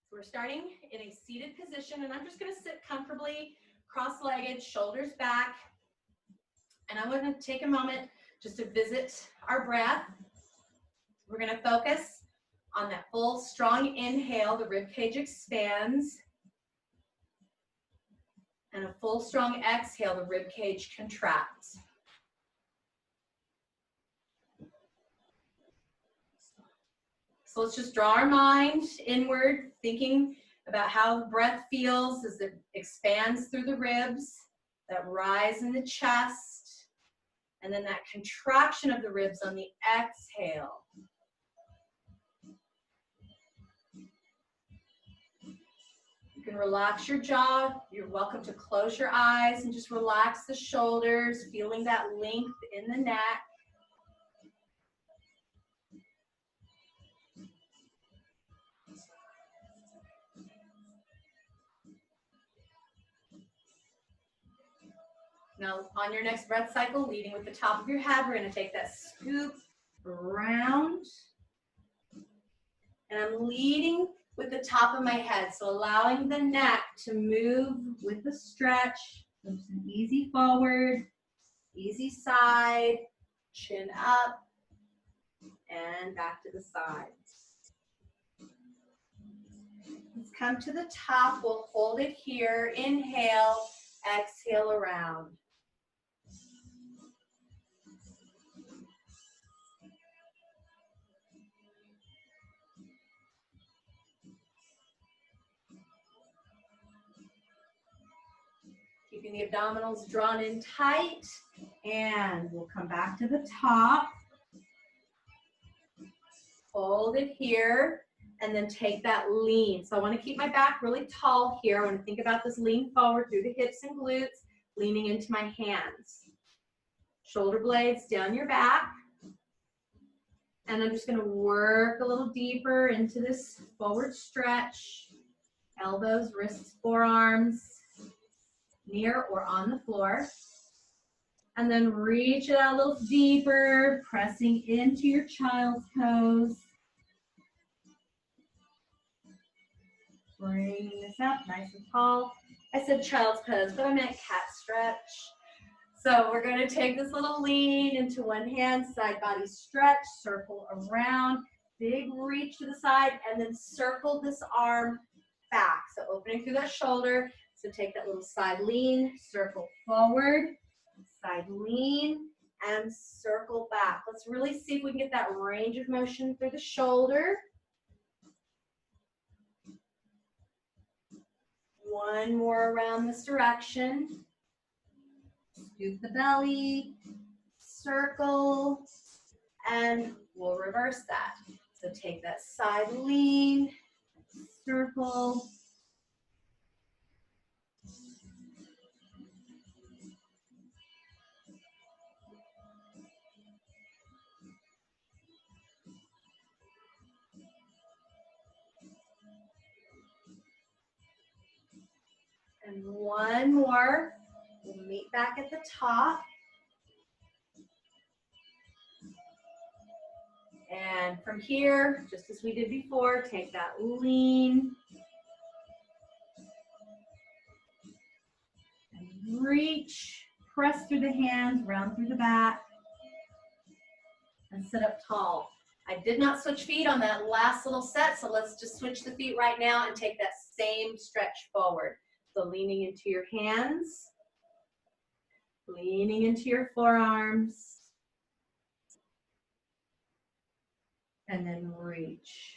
So we're starting in a seated position, and I'm just going to sit comfortably, cross-legged, shoulders back. And I want to take a moment just to visit our breath. We're going to focus on that full, strong inhale. The rib cage expands. And a full, strong exhale. The rib cage contracts. So let's just draw our mind inward, thinking about how the breath feels as it expands through the ribs, that rise in the chest, and then that contraction of the ribs on the exhale. You can relax your jaw. You're welcome to close your eyes and just relax the shoulders, feeling that length in the neck. Now, on your next breath cycle, leading with the top of your head, we're going to take that scoop around. And I'm leading with the top of my head, so allowing the neck to move with the stretch. So just an easy forward, easy side, chin up, and back to the sides. Let's come to the top. We'll hold it here. Inhale, exhale around. Keeping the abdominals drawn in tight, and we'll come back to the top. Hold it here, and then take that lean. So I want to keep my back really tall here. I want to think about this lean forward through the hips and glutes, leaning into my hands. Shoulder blades down your back. And I'm just going to work a little deeper into this forward stretch. Elbows, wrists, forearms, near or on the floor. And then reach it out a little deeper, pressing into your child's pose. Bringing this up nice and tall. I said child's pose, but I meant cat stretch. So we're going to take this little lean into one hand, side body stretch, circle around, big reach to the side, and then circle this arm back. So opening through that shoulder. So take that little side lean, circle forward, side lean, and circle back. Let's really see if we can get that range of motion through the shoulder. One more around this direction. Scoop the belly, circle, and we'll reverse that. So take that side lean, circle, and one more. We'll meet back at the top. And from here, just as we did before, take that lean. And reach, press through the hands, round through the back. And sit up tall. I did not switch feet on that last little set, so let's just switch the feet right now and take that same stretch forward. So leaning into your hands. Leaning into your forearms. And then reach.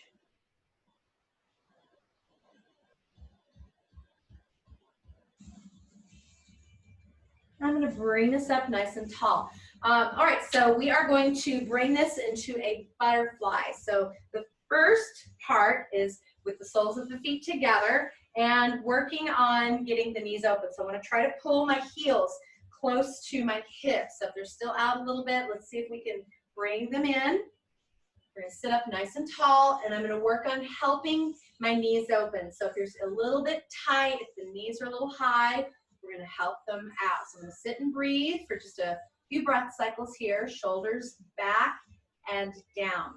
I'm going to bring this up nice and tall. All right, so we are going to bring this into a butterfly. So the first part is with the soles of the feet together and working on getting the knees open. So I want to try to pull my heels close to my hips. So if they're still out a little bit, let's see if we can bring them in. We're going to sit up nice and tall, and I'm going to work on helping my knees open. So if you're a little bit tight, if the knees are a little high, we're going to help them out. So I'm going to sit and breathe for just a few breath cycles here. Shoulders back and down.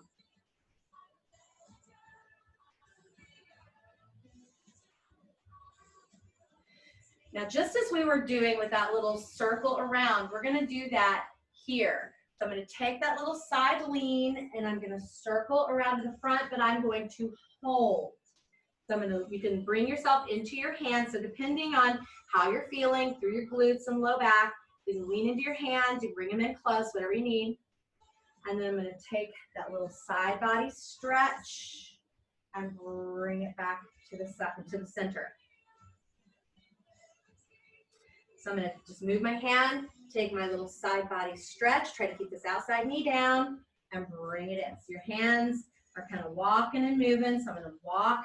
Now, just as we were doing with that little circle around, we're going to do that here. So I'm going to take that little side lean and I'm going to circle around to the front, but I'm going to hold. So you can bring yourself into your hands. So depending on how you're feeling through your glutes and low back, you can lean into your hands, you bring them in close, whatever you need. And then I'm going to take that little side body stretch and bring it back to the center. So I'm going to just move my hand, take my little side body stretch, try to keep this outside knee down, and bring it in. So your hands are kind of walking and moving. So I'm going to walk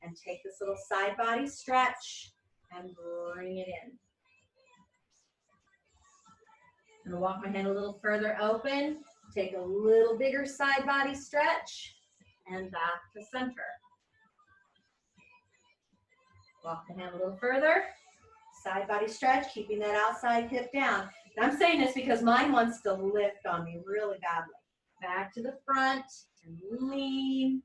and take this little side body stretch and bring it in. I'm going to walk my hand a little further open, take a little bigger side body stretch, and back to center. Walk the hand a little further, side body stretch, keeping that outside hip down. And I'm saying this because mine wants to lift on me really badly. Back to the front and lean.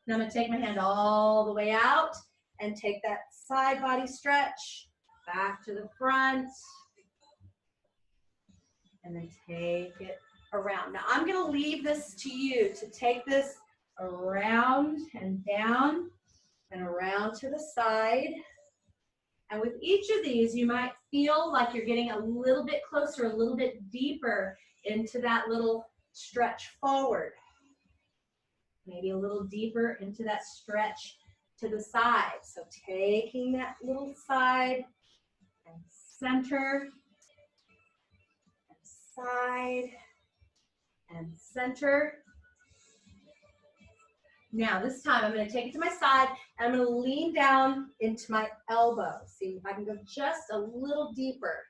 Now I'm going to take my hand all the way out and take that side body stretch back to the front. And then take it around. Now I'm going to leave this to you to take this around and down and around to the side. And with each of these, you might feel like you're getting a little bit closer, a little bit deeper into that little stretch forward. Maybe a little deeper into that stretch to the side. So taking that little side and center, side and center. Now this time I'm going to take it to my side and I'm going to lean down into my elbow. See if I can go just a little deeper.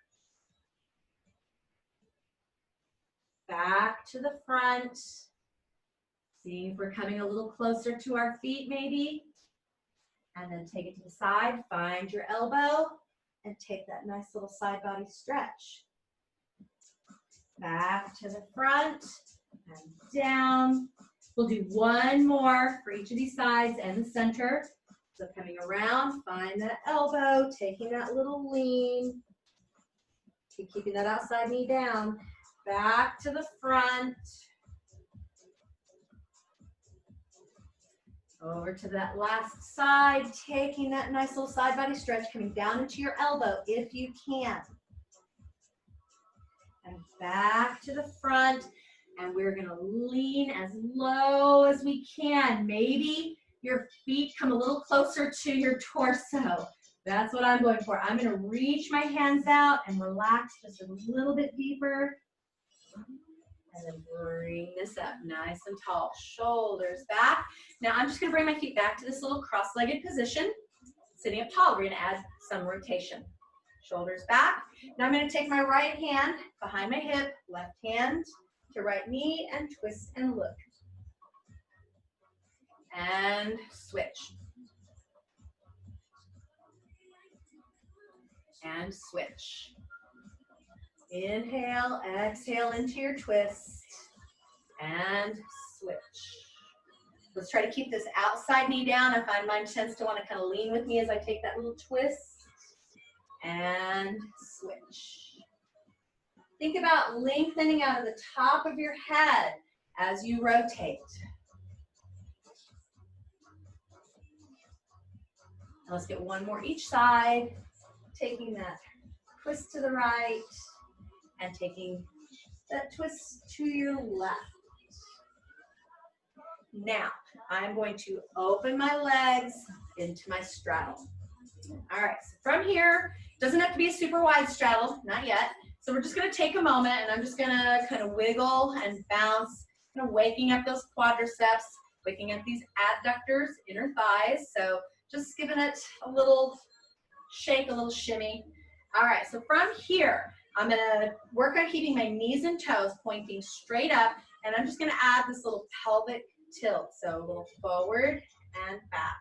Back to the front. See if we're coming a little closer to our feet maybe. And then take it to the side, find your elbow and take that nice little side body stretch. Back to the front and down. We'll do one more for each of these sides and the center. So coming around, find that elbow, taking that little lean. Keep keeping that outside knee down. Back to the front. Over to that last side, taking that nice little side body stretch, coming down into your elbow if you can. And back to the front, and we're going to lean as low as we can. Maybe your feet come a little closer to your torso. That's what I'm going for. I'm going to reach my hands out and relax just a little bit deeper. And then bring this up nice and tall. Shoulders back. Now I'm just going to bring my feet back to this little cross-legged position. Sitting up tall, we're going to add some rotation. Shoulders back. Now I'm going to take my right hand behind my hip, left hand to right knee, and twist and look. And switch. And switch. Inhale, exhale into your twist, and switch. Let's try to keep this outside knee down. I find mine tends to want to kind of lean with me as I take that little twist, and switch. Think about lengthening out of the top of your head as you rotate. Now let's get one more each side, taking that twist to the right, and taking that twist to your left. Now, I'm going to open my legs into my straddle. All right, so from here, doesn't have to be a super wide straddle, not yet. So we're just gonna take a moment and I'm just gonna kind of wiggle and bounce, kind of waking up those quadriceps, waking up these adductors, inner thighs. So just giving it a little shake, a little shimmy. All right, so from here, I'm gonna work on keeping my knees and toes pointing straight up, and I'm just gonna add this little pelvic tilt. So a little forward and back.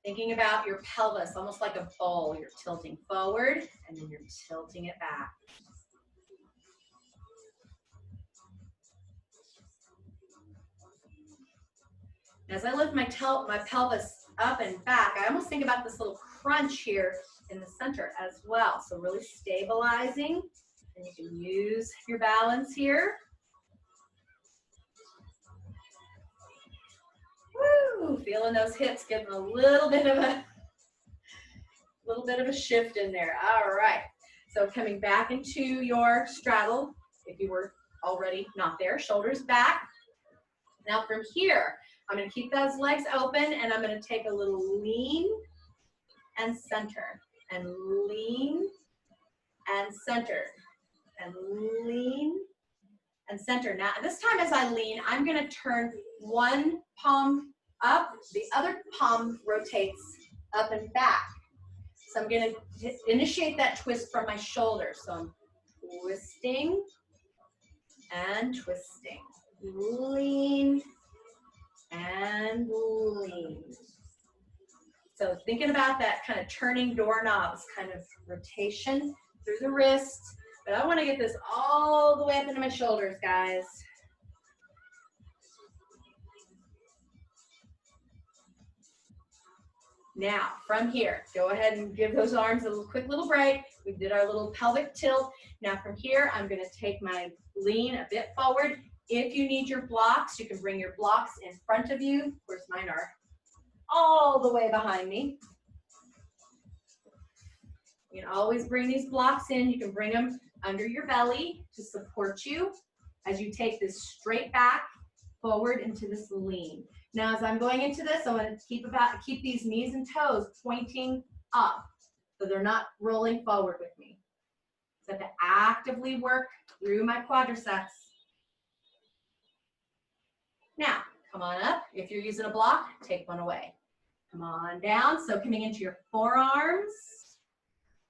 Thinking about your pelvis, almost like a bowl. You're tilting forward, and then you're tilting it back. As I lift my pelvis up and back, I almost think about this little crunch here in the center as well. So really stabilizing, and you can use your balance here. Woo! Feeling those hips getting a little bit of a shift in there. All right. So coming back into your straddle, if you were already not there, shoulders back. Now from here, I'm going to keep those legs open, and I'm going to take a little lean and center, and lean and center, and lean and center. Now this time as I lean, I'm going to turn one palm up, the other palm rotates up and back. So I'm going to initiate that twist from my shoulders. So I'm twisting and twisting, lean and lean. So thinking about that kind of turning doorknobs kind of rotation through the wrist. But I want to get this all the way up into my shoulders, guys. Now, from here, go ahead and give those arms a quick little break. We did our little pelvic tilt. Now from here, I'm going to take my lean a bit forward. If you need your blocks, you can bring your blocks in front of you. Of course, mine are all the way behind me. You can always bring these blocks in. You can bring them under your belly to support you as you take this straight back forward into this lean. Now, as I'm going into this, I want to keep these knees and toes pointing up so they're not rolling forward with me. So I have to actively work through my quadriceps. Now, come on up. If you're using a block, take one away. Come on down. So coming into your forearms,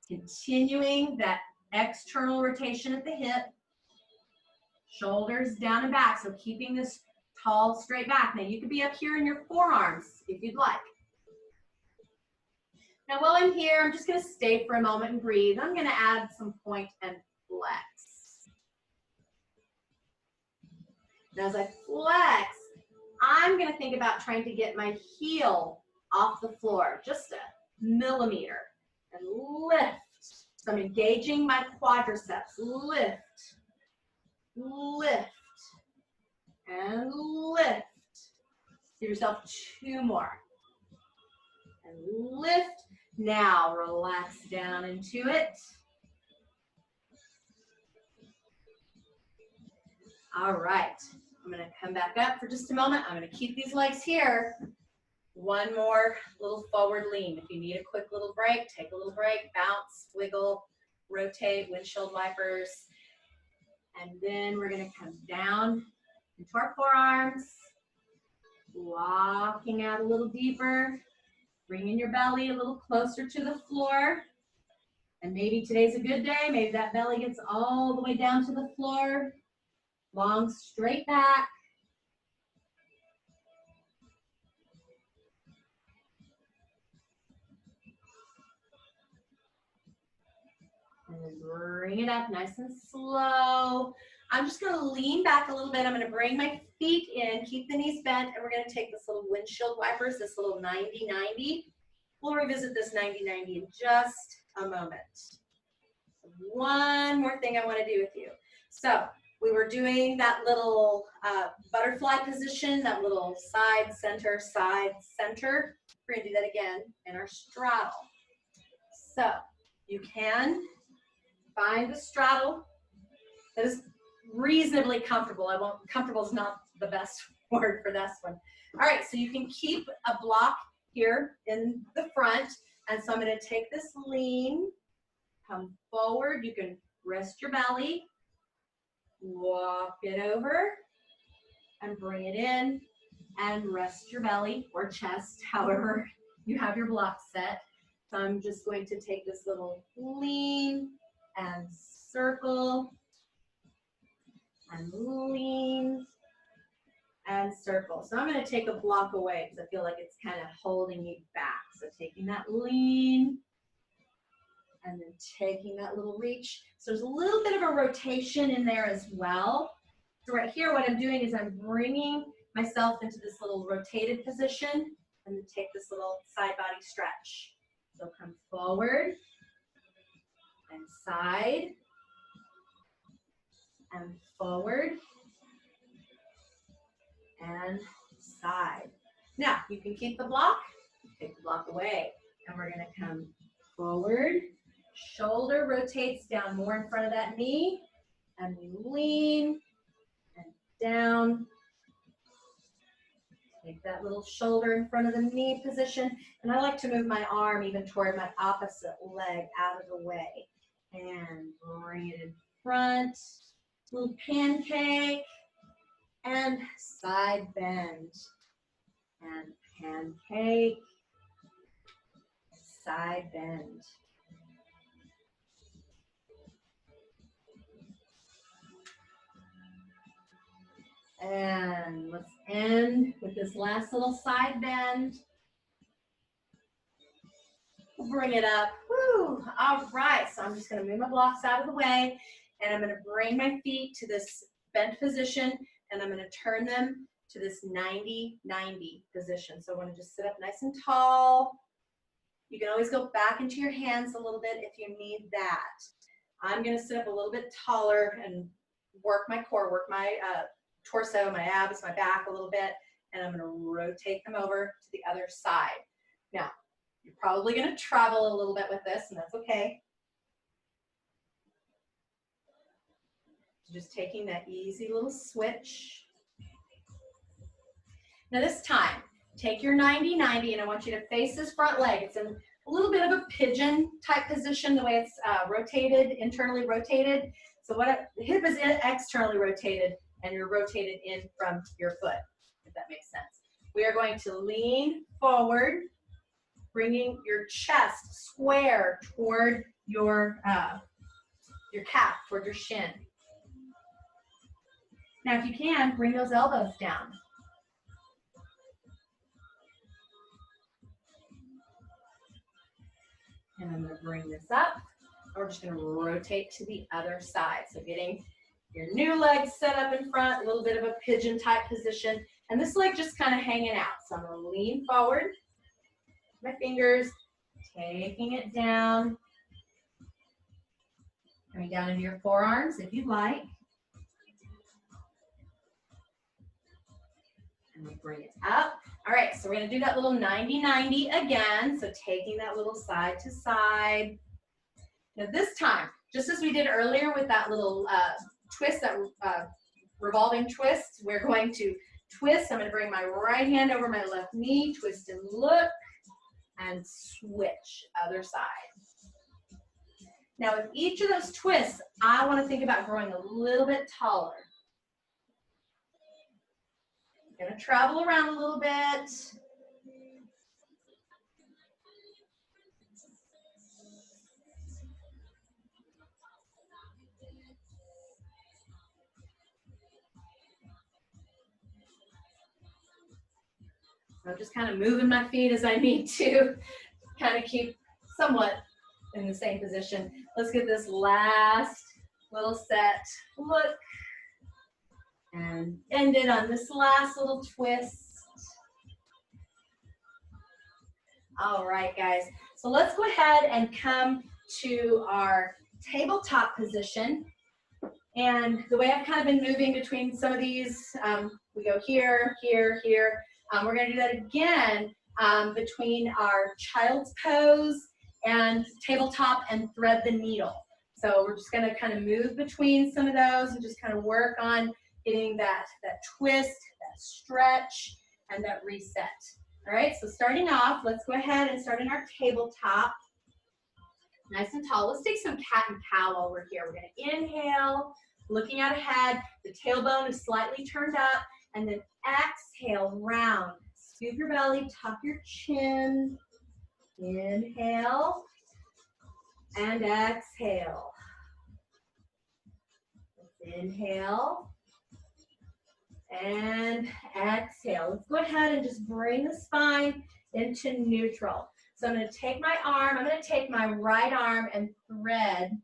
continuing that external rotation at the hip, shoulders down and back. So keeping this tall, straight back. Now you could be up here in your forearms if you'd like. Now while I'm here, I'm just going to stay for a moment and breathe. I'm going to add some point and flex. Now as I flex, I'm going to think about trying to get my heel off the floor, just a millimeter, and lift. So I'm engaging my quadriceps. Lift, lift, and lift. Give yourself two more. And lift. Now relax down into it. All right. I'm going to come back up for just a moment. I'm going to keep these legs here. One more little forward lean. If you need a quick little break, take a little break, bounce, wiggle, rotate, windshield wipers. And then we're going to come down into our forearms, walking out a little deeper, bringing your belly a little closer to the floor. And maybe today's a good day. Maybe that belly gets all the way down to the floor. Long, straight back. And then bring it up nice and slow. I'm just going to lean back a little bit. I'm going to bring my feet in, keep the knees bent, and we're going to take this little windshield wipers, this little 90-90. We'll revisit this 90-90 in just a moment. One more thing I want to do with you. So we were doing that little butterfly position, that little side, center, side, center. We're going to do that again in our straddle. So you can find the straddle that is reasonably comfortable. Comfortable is not the best word for this one. All right, so you can keep a block here in the front. And so I'm going to take this lean, come forward. You can rest your belly, walk it over, and bring it in, and rest your belly or chest, however you have your block set. So I'm just going to take this little lean and circle, and lean and circle. So I'm going to take a block away because I feel like it's kind of holding me back. So taking that lean and then taking that little reach. So there's a little bit of a rotation in there as well. So right here, what I'm doing is I'm bringing myself into this little rotated position and then take this little side body stretch. So come forward and side and forward and side. Now, you can keep the block, take the block away, and we're gonna come forward, shoulder rotates down more in front of that knee, and we lean and down. Take that little shoulder in front of the knee position, and I like to move my arm even toward my opposite leg out of the way, and bring it in front, little pancake, and side bend, and pancake, side bend. And let's end with this last little side bend. We'll bring it up. Woo! All right, so I'm just gonna move my blocks out of the way, and I'm gonna bring my feet to this bent position, and I'm gonna turn them to this 90-90 position. So I wanna just sit up nice and tall. You can always go back into your hands a little bit if you need that. I'm gonna sit up a little bit taller and work my core, work my torso, my abs, my back a little bit, and I'm gonna rotate them over to the other side. Now, you're probably gonna travel a little bit with this, and that's okay. So just taking that easy little switch. Now this time, take your 90-90, and I want you to face this front leg. It's in a little bit of a pigeon type position, the way it's rotated, internally rotated. So the hip is externally rotated, and you're rotated in from your foot, if that makes sense. We are going to lean forward, bringing your chest square toward your calf, toward your shin. Now, if you can, bring those elbows down. And I'm going to bring this up. We're just going to rotate to the other side. So getting your new leg set up in front, a little bit of a pigeon type position, and this leg just kind of hanging out. So I'm going to lean forward, my fingers, taking it down, coming down into your forearms if you'd like. And we bring it up. All right, so we're going to do that little 90-90 again. So taking that little side to side. Now this time, just as we did earlier with that little twist, that revolving twist, we're going to twist. I'm going to bring my right hand over my left knee, twist and look, and switch, other side. Now with each of those twists, I want to think about growing a little bit taller. I'm going to travel around a little bit. I'm just kind of moving my feet as I need to kind of keep somewhat in the same position. Let's get this last little set. Look. And end it on this last little twist. All right, guys. So let's go ahead and come to our tabletop position. And the way I've kind of been moving between some of these, we go here, here, here. We're going to do that again between our child's pose and tabletop and thread the needle. So we're just going to kind of move between some of those and just kind of work on getting that twist, that stretch, and that reset. All right, so starting off, let's go ahead and start in our tabletop. Nice and tall. Let's take some cat and cow while we're here. We're going to inhale, looking out ahead. The tailbone is slightly turned up. And then exhale, round. Scoop your belly, tuck your chin. Inhale and exhale. Inhale and exhale. Let's go ahead and just bring the spine into neutral. So I'm going to take my arm, I'm going to take my right arm and thread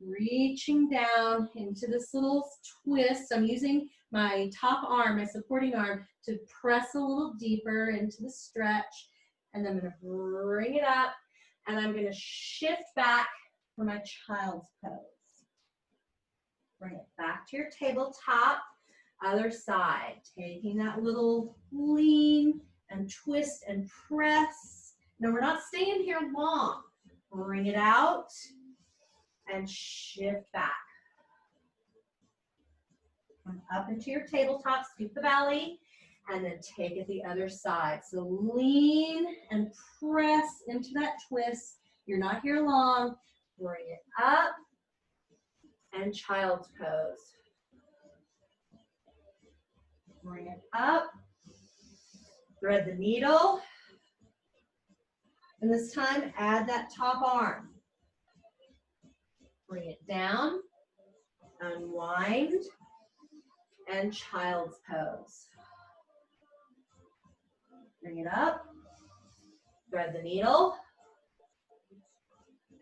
reaching down into this little twist. I'm using my top arm, my supporting arm, to press a little deeper into the stretch. And then I'm going to bring it up, and I'm going to shift back for my child's pose. Bring it back to your tabletop. Other side, taking that little lean and twist and press. No, we're not staying here long. Bring it out and shift back. Come up into your tabletop, scoop the belly, and then take it the other side. So lean and press into that twist. You're not here long. Bring it up and child's pose. Bring it up. Thread the needle. And this time, add that top arm. Bring it down. Unwind. And child's pose. Bring it up. Thread the needle.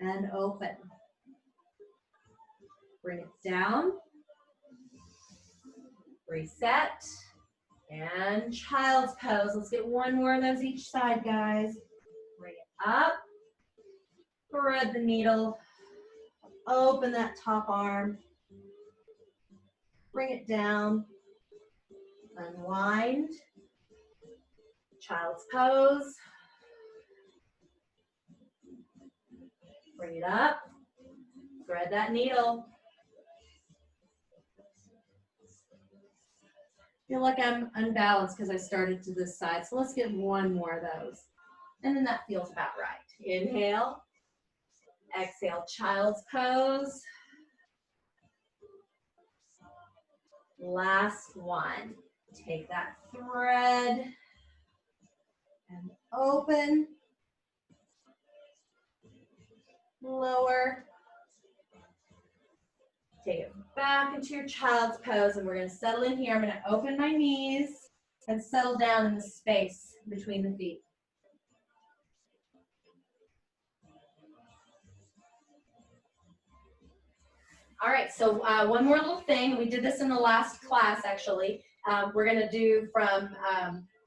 And open. Bring it down. Reset. And child's pose. Let's get one more of those each side, guys. Bring it up. Thread the needle. Open that top arm. Bring it down. Unwind. Child's pose. Bring it up. Thread that needle. Feel like I'm unbalanced because I started to this side. So let's get one more of those. And then that feels about right. Inhale. Exhale, child's pose. Last one. Take that thread and open. Lower. Take it back into your child's pose, and we're going to settle in here. I'm going to open my knees and settle down in the space between the feet. All right, so one more little thing. We did this in the last class, actually. We're going to do from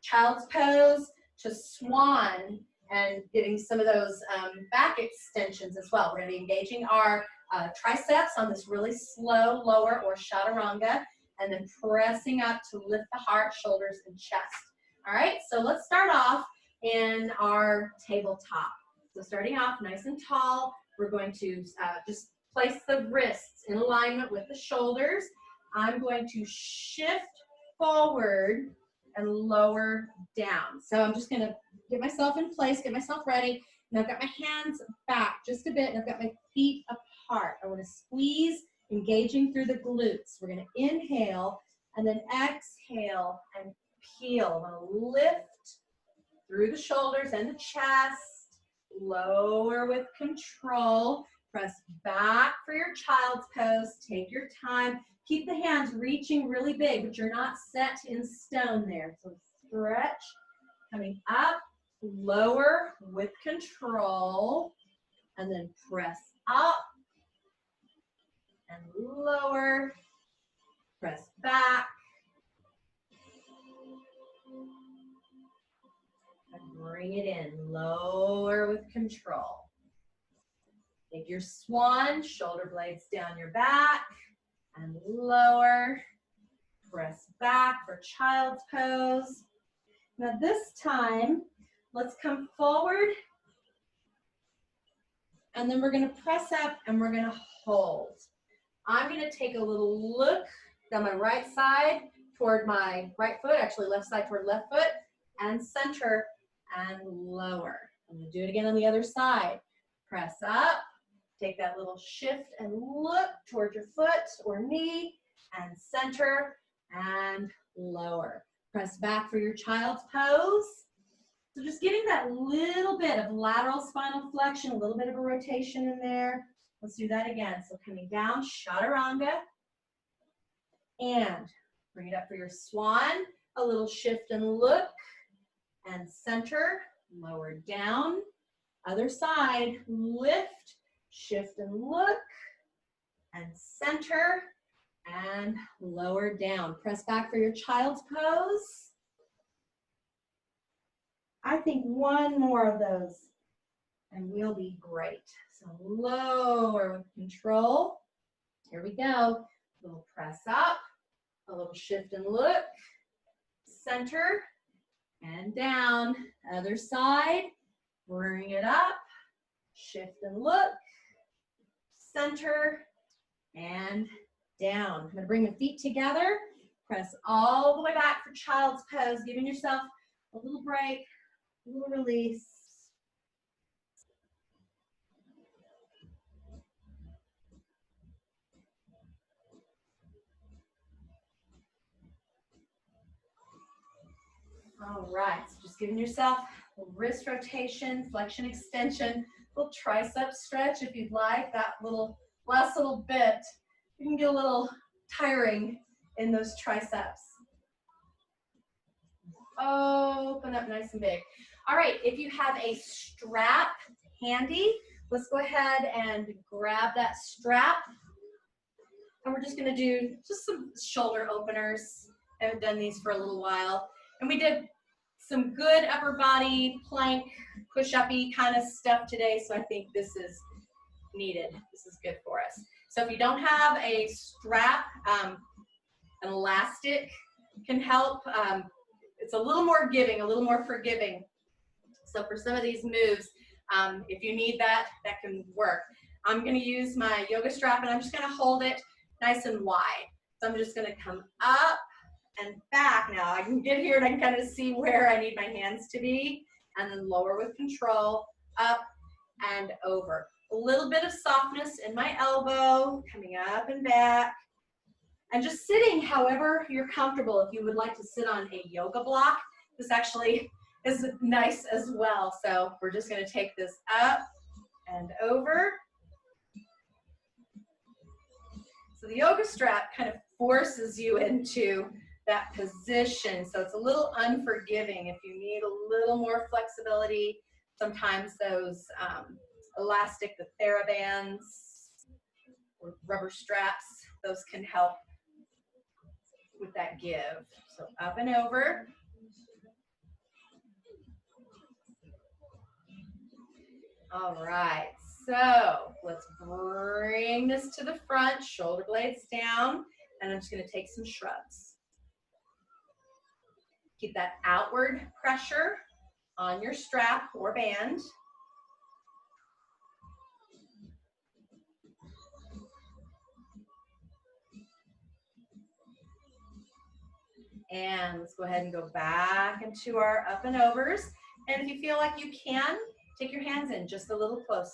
child's pose to swan and getting some of those back extensions as well. We're going to be engaging our triceps on this really slow lower or chaturanga, and then pressing up to lift the heart, shoulders, and chest. All right, so let's start off in our tabletop. So starting off nice and tall, we're going to just place the wrists in alignment with the shoulders. I'm going to shift forward and lower down. So I'm just going to get myself in place, get myself ready. And I've got my hands back just a bit, and I've got my feet apart. I want to squeeze, engaging through the glutes. We're going to inhale and then exhale and peel. I'm going to lift through the shoulders and the chest. Lower with control. Press back for your child's pose. Take your time. Keep the hands reaching really big, but you're not set in stone there. So stretch, coming up, lower with control, and then press up and lower, press back, and bring it in, lower with control. Take your swan, shoulder blades down your back, and lower. Press back for child's pose. Now this time, let's come forward, and then we're going to press up, and we're going to hold. I'm going to take a little look down my right side toward my right foot, actually left side toward left foot, and center and lower. I'm going to do it again on the other side. Press up. Take that little shift and look toward your foot or knee, and center and lower. Press back for your child's pose. So just getting that little bit of lateral spinal flexion, a little bit of a rotation in there. Let's do that again. So coming down, chaturanga, and bring it up for your swan. A little shift and look, and center, lower down. Other side, lift, shift and look, and center, and lower down. Press back for your child's pose. I think one more of those and we'll be great. So lower with control. Here we go. A little press up, a little shift and look, center, and down. Other side, bring it up, shift and look, center, and down. I'm gonna bring the feet together, press all the way back for child's pose, giving yourself a little break, a little release. All right, so just giving yourself a wrist rotation, flexion, extension, little tricep stretch if you'd like. That last little bit, you can get a little tiring in those triceps. Open up nice and big. All right, if you have a strap handy, let's go ahead and grab that strap. And we're just gonna do just some shoulder openers. I haven't done these for a little while. And we did some good upper body plank, push-uppy kind of stuff today, so I think this is needed. This is good for us. So if you don't have a strap, an elastic can help. It's a little more giving, a little more forgiving. So for some of these moves, if you need that, that can work. I'm gonna use my yoga strap and I'm just gonna hold it nice and wide. So I'm just gonna come up and back. Now I can get here and I can kind of see where I need my hands to be, and then lower with control, up and over. A little bit of softness in my elbow, coming up and back, and just sitting however you're comfortable. If you would like to sit on a yoga block, this actually is nice as well. So we're just gonna take this up and over. So the yoga strap kind of forces you into that position, so it's a little unforgiving. If you need a little more flexibility, sometimes those elastic, the TheraBands or rubber straps, those can help with that give. So up and over. All right, so let's bring this to the front, shoulder blades down, and I'm just gonna take some shrugs. Keep that outward pressure on your strap or band. And let's go ahead and go back into our up and overs. And if you feel like you can, take your hands in just a little closer.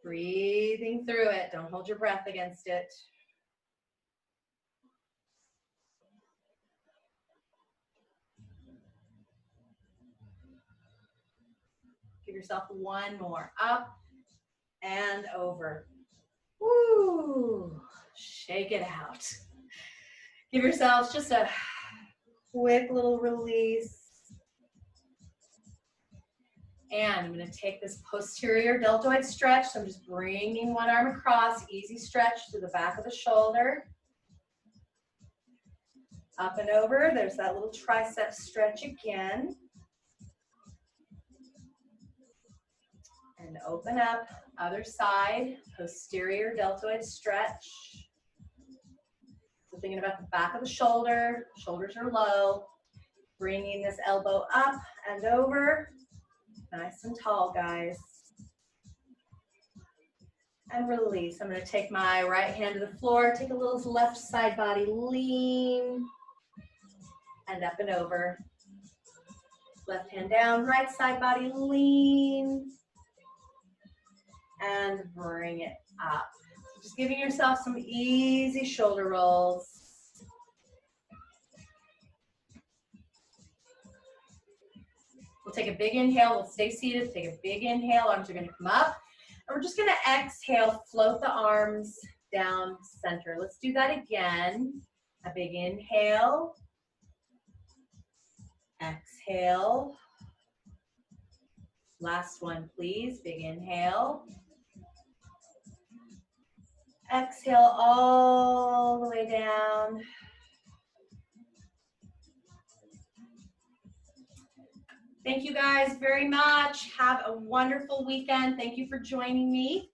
Breathing through it. Don't hold your breath against it. Give yourself one more. Up and over. Woo! Shake it out. Give yourselves just a quick little release. And I'm going to take this posterior deltoid stretch. So I'm just bringing one arm across, easy stretch to the back of the shoulder. Up and over, there's that little tricep stretch again. And open up, other side, posterior deltoid stretch. So thinking about the back of the shoulder, shoulders are low. Bringing this elbow up and over. Nice and tall, guys. And release. I'm going to take my right hand to the floor, take a little left side body lean, and up and over. Left hand down, right side body lean, and bring it up. Just giving yourself some easy shoulder rolls. We'll take a big inhale, we'll stay seated, take a big inhale, arms are gonna come up. And we're just gonna exhale, float the arms down center. Let's do that again. A big inhale. Exhale. Last one, please. Big inhale. Exhale all the way down. Thank you guys very much. Have a wonderful weekend. Thank you for joining me.